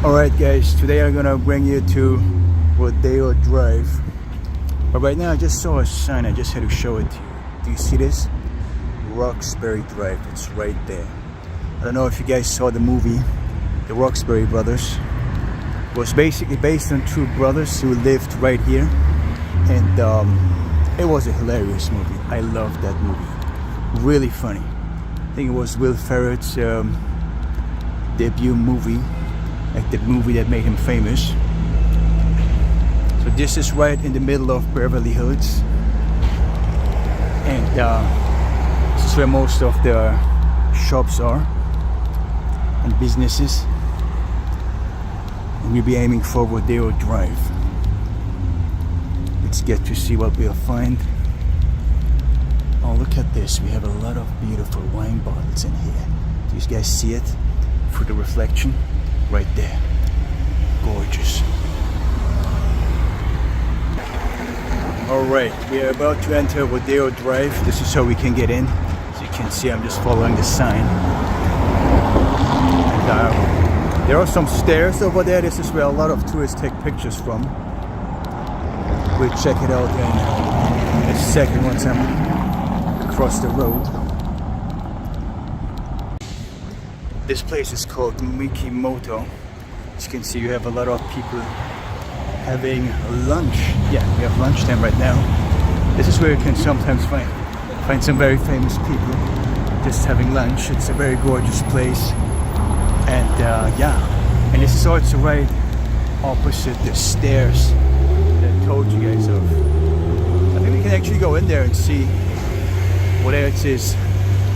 Alright guys, today I'm gonna bring you to Rodeo Drive. But right now I just saw a sign, I just had to show it to you. Do you see this? Roxbury Drive, it's right there. I don't know if you guys saw the movie, The Roxbury Brothers. It was basically based on two brothers who lived right here. And it was a hilarious movie. I loved that movie. Really funny. I think it was Will Ferrell's debut movie. Like the movie that made him famous. So this is right in the middle of Beverly Hills, and this is where most of the shops are and businesses, and we'll be aiming for Rodeo Drive. Let's get to see what we'll find. Oh, look at this, we have a lot of beautiful wine bottles in here. Do you guys see it through the reflection? Right there. Gorgeous. Alright, we are about to enter Rodeo Drive. This is how we can get in. As you can see, I'm just following the sign. And, there are some stairs over there. This is where a lot of tourists take pictures from. We'll check it out in a second once I'm across the road. This place is called Mikimoto. As you can see, you have a lot of people having lunch. Yeah, we have lunchtime right now. This is where you can sometimes find some very famous people just having lunch. It's a very gorgeous place. And yeah, and this is also right opposite the stairs that I told you guys of. I think we can actually go in there and see what else is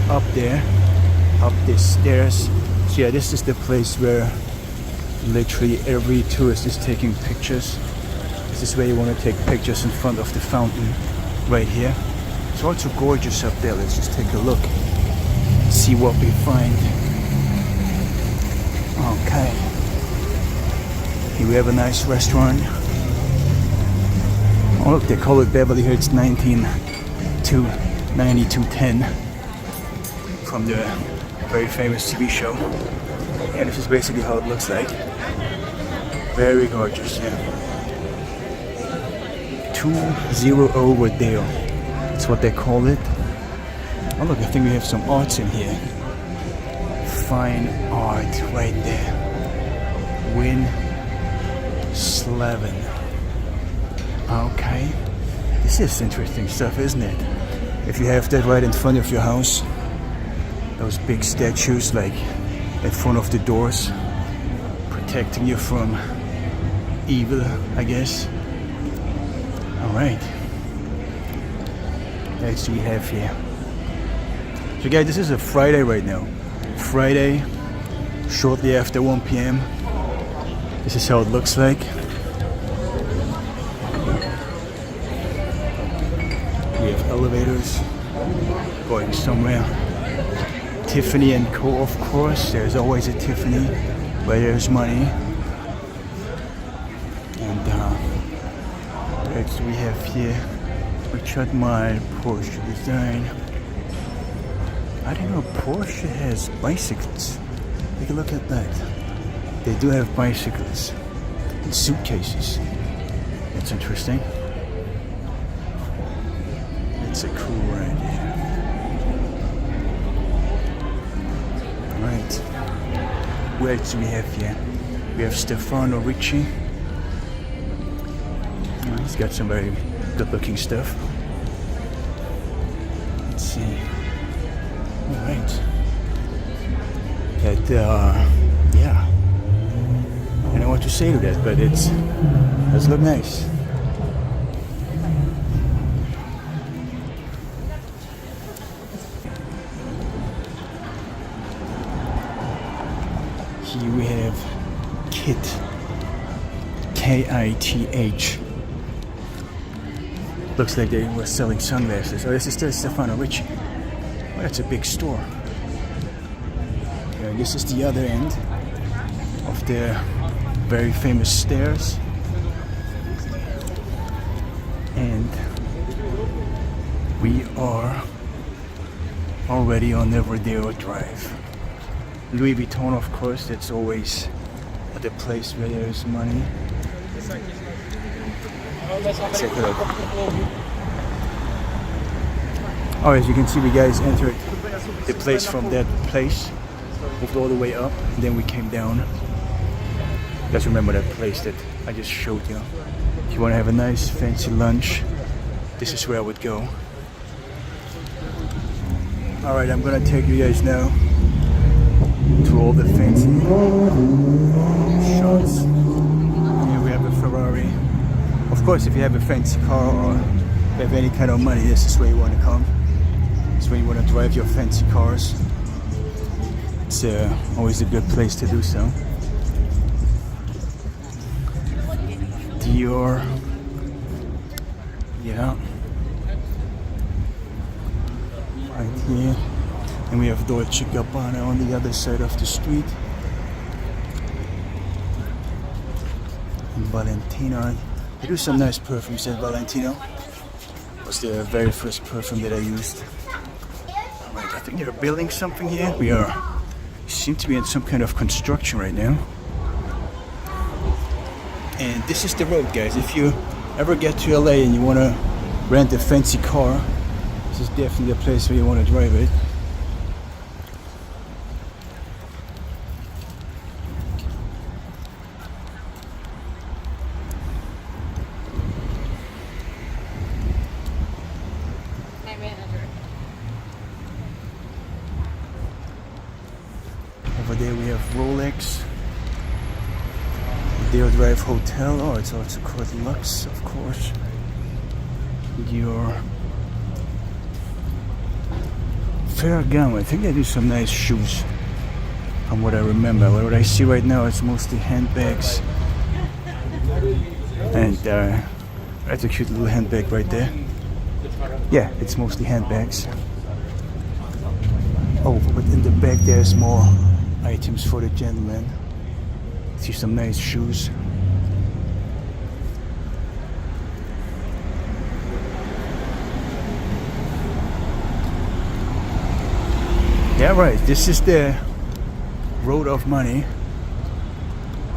up there, up these stairs. So yeah, this is the place where literally every tourist is taking pictures. This is where you want to take pictures in front of the fountain right here. It's also gorgeous up there. Let's just take a look, see what we find. Okay, here we have a nice restaurant. Oh look, they call it Beverly Hills 9210 from the very famous TV show. And this is basically how it looks like. Very gorgeous, yeah. 200 Rodeo. That's what they call it. Oh look, I think we have some arts in here. Fine art right there. Win Slavin. Okay. This is interesting stuff, isn't it? If you have that right in front of your house, those big statues like in front of the doors, protecting you from evil, I guess. Alright. That's what we have here. So guys, this is a Friday right now. Friday, shortly after 1 p.m. This is how it looks like. We have elevators going somewhere. Tiffany & Co, of course. There's always a Tiffany where there's money. And we have here Richard Mille Porsche design. I didn't know Porsche has bicycles. Take a look at that. They do have bicycles and suitcases. That's interesting. It's a cool ride here. Right. Who else do we have here? We have Stefano Ricci. Oh, he's got some very good-looking stuff. Let's see. All right. That yeah. I don't know what to say to that, but it does look nice. Here we have Kith, K-I-T-H. Looks like they were selling sunglasses. Oh, this is still Stefano Ricci. Oh, that's a big store. And this is the other end of the very famous stairs. And we are already on the Rodeo Drive. Louis Vuitton, of course, that's always the place where there is money. Check it out. Oh, as you can see, we guys entered the place from that place, moved all the way up, and then we came down. You guys remember that place that I just showed you? If you want to have a nice fancy lunch, this is where I would go. Alright, I'm gonna take you guys now to all the fancy shots. Here we have a Ferrari. Of course, if you have a fancy car or you have any kind of money, this is where you want to come. This is where you want to drive your fancy cars. It's always a good place to do so. Dior. Yeah. Right here. And we have Dolce & Gabbana on the other side of the street. And Valentino. They do some nice perfumes at Valentino. It was the very first perfume that I used. Alright, I think they're building something here. We seem to be in some kind of construction right now. And this is the road, guys. If you ever get to LA and you want to rent a fancy car, this is definitely the place where you want to drive it. Over there we have Rolex, Rodeo Drive Hotel. Oh, it's also called Lux, of course. Dior, Ferragamo. I think they do some nice shoes, from what I remember. What I see right now, it's mostly handbags, and that's a cute little handbag right there. Yeah, it's mostly handbags. Oh, but in the back there's more items for the gentleman. See some nice shoes. Yeah, right. This is the road of money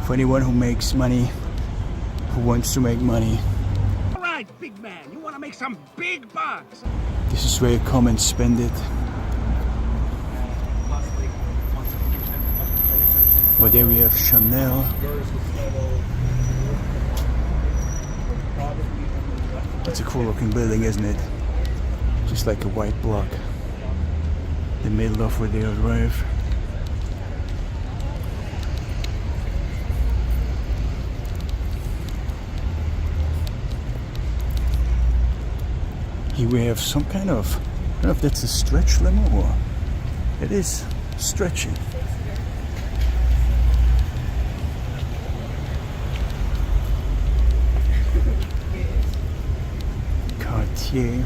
for anyone who makes money, who wants to make money. All right, big man, you want to make some big bucks. This is where you come and spend it. Well, there we have Chanel. It's a cool looking building, isn't it? Just like a white block. The middle of Rodeo Drive. Here we have some kind of, I don't know if that's a stretch limo or it is stretching. Cartier.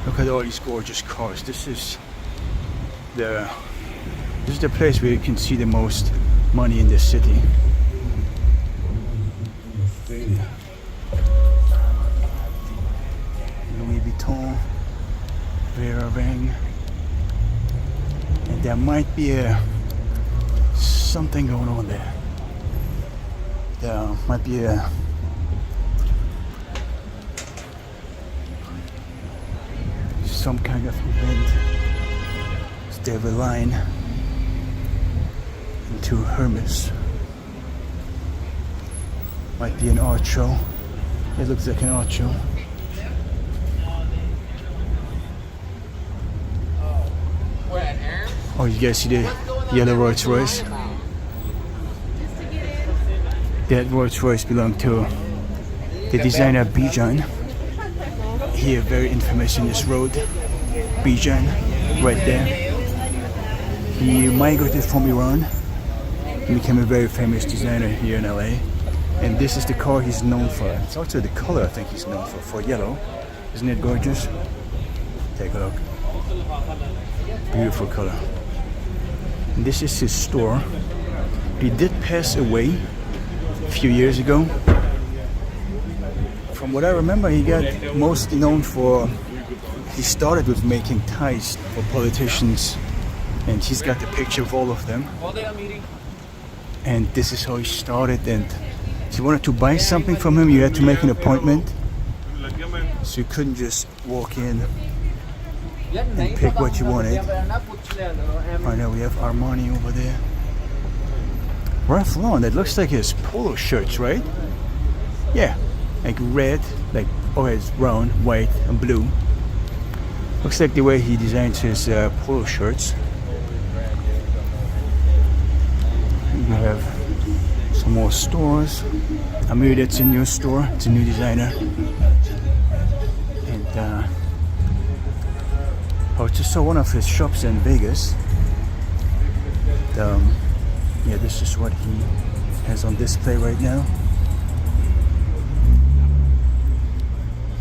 Look at all these gorgeous cars. This is the place where you can see the most money in this city. Louis Vuitton, Vera Wang, and there might be something going on there. There might be some kind of event. It's David Line into Hermes. Might be an art show. It looks like an art show. Oh, you guys see the yellow Rolls Royce? That Rolls Royce belonged to the designer Bijan. Here, very infamous in this road. Bijan, right there. He migrated from Iran and became a very famous designer here in LA. And this is the car he's known for. It's also the color I think he's known for yellow. Isn't it gorgeous? Take a look. Beautiful color. And this is his store. He did pass away a few years ago. From what I remember, he got mostly known for He started with making ties for politicians, and he's got the picture of all of them. And this is how he started. And if you wanted to buy something from him, you had to make an appointment. So you couldn't just walk in and pick what you wanted. Right now we have Armani over there. Ralph Lauren, that looks like his polo shirts, right? Yeah, like red, like, oh, it's brown, white, and blue. Looks like the way he designs his polo shirts. You have some more stores. I mean, that's a new store, it's a new designer. And I just saw one of his shops in Vegas. Yeah, this is what he has on display right now.